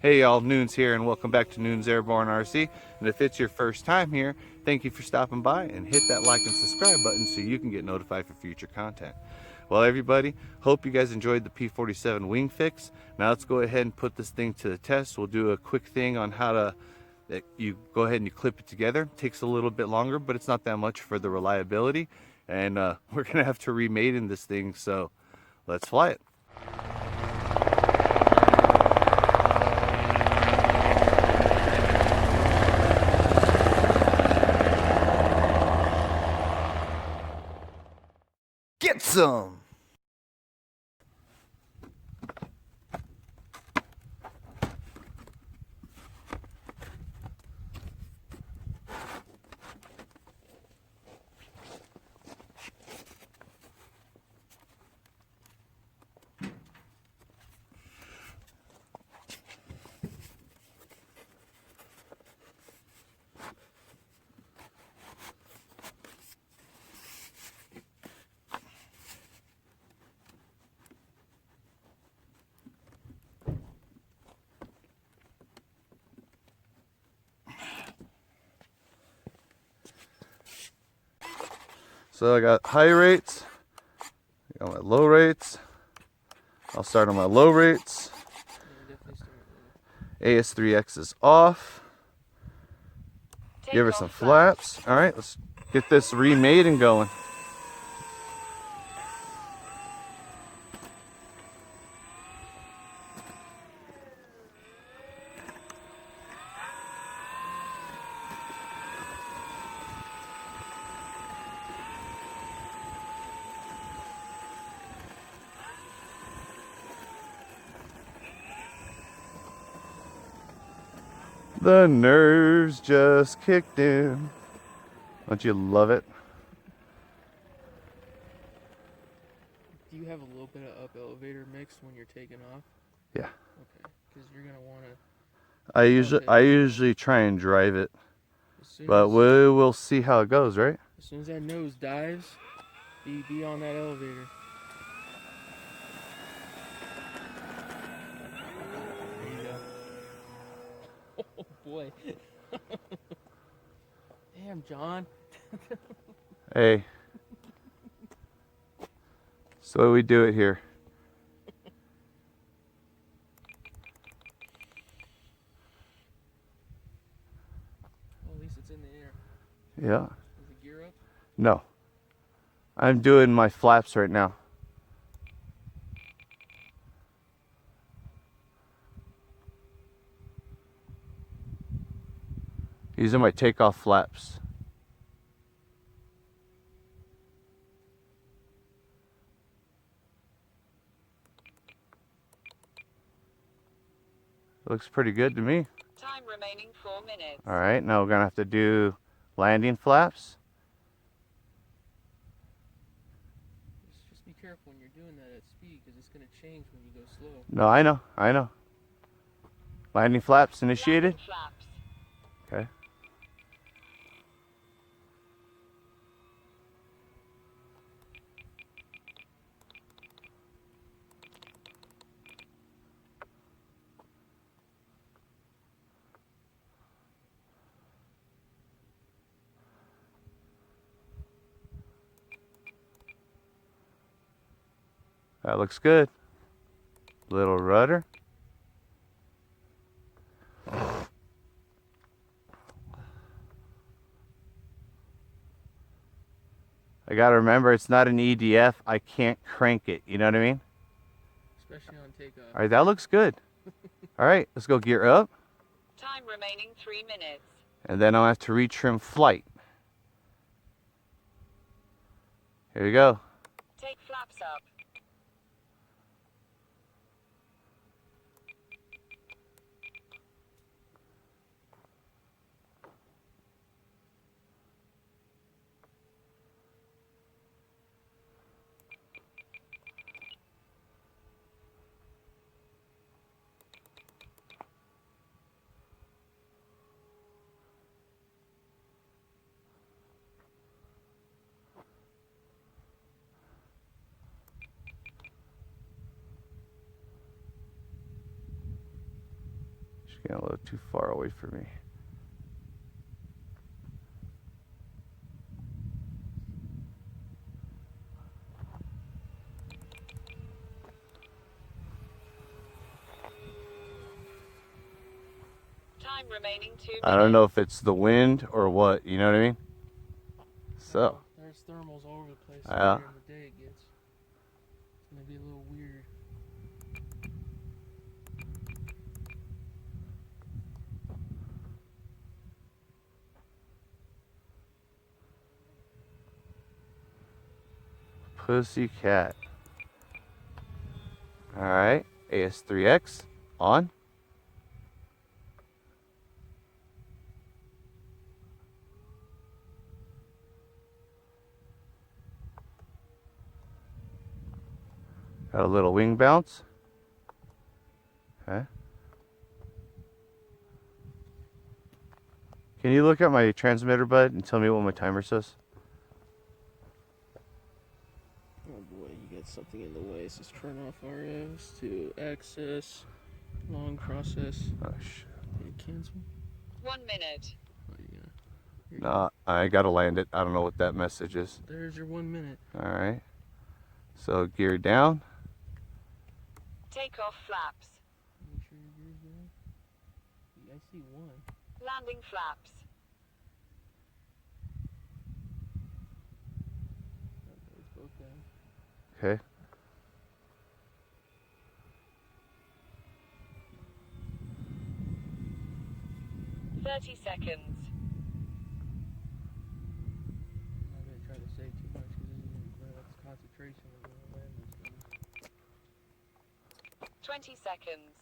Hey y'all, Noons here and welcome back to Noons Airborne RC. And if it's your first time here, thank you for stopping by and hit that like and subscribe button so you can get notified for future content. Well everybody, hope you guys enjoyed the P-47 wing fix. Now let's go ahead and put this thing to the test. We'll do a quick thing on how to, you go ahead and you clip it together. It takes a little bit longer, but it's not that much for the reliability. And we're gonna have to re-maiden this thing, so let's fly it. Get some! So I got high rates, I got my low rates. I'll start on my low rates. AS3X is off. Give her some flaps. All right, let's get this re-maiden going. The nerves just kicked in. Don't you love it? Do you have a little bit of up elevator mix when you're taking off? Yeah. Okay, because you're gonna want to. I usually try and drive it, but we will see how it goes, right? As soon as that nose dives, be on that elevator. There you go. Oh boy. Damn, John. Hey. So we do it here. Well, at least it's in the air. Yeah. Is the gear up? No. I'm doing my flaps right now. These are my takeoff flaps. Looks pretty good to me. Time remaining 4 minutes. All right, now we're gonna have to do landing flaps. Just be careful when you're doing that at speed, because it's gonna change when you go slow. No, I know. Landing flaps initiated. Landing flaps. Okay. That looks good. Little rudder. I gotta remember, it's not an EDF. I can't crank it. You know what I mean? Especially on takeoff. All right, that looks good. All right, let's go gear up. Time remaining 3 minutes. And then I'll have to retrim flight. Here we go. Take flaps up. getting a little too far away from me. Time remaining 2 minutes. I don't know if it's the wind or what, you know what I mean? So, There's thermals all over the place. Yeah. During the day it gets. It's gonna be a little weird. Pussycat. Alright, AS3X on. Got a little wing bounce. Okay. Can you look at my transmitter, bud, and tell me what my timer says? Oh boy, you got something in the way. It says turn off RFs to access long process. Oh, shit. Hit cancel. 1 minute. Oh, you gonna? Here you No, I gotta land it. I don't know what that message is. go. There's your 1 minute. Alright. So, gear down. Take off flaps. Make sure your gear's down. I see one. Landing flaps. Okay, it's both down. Okay. Thirty seconds. I'm not gonna try to say too much because that's concentration when you land this thing. 20 seconds.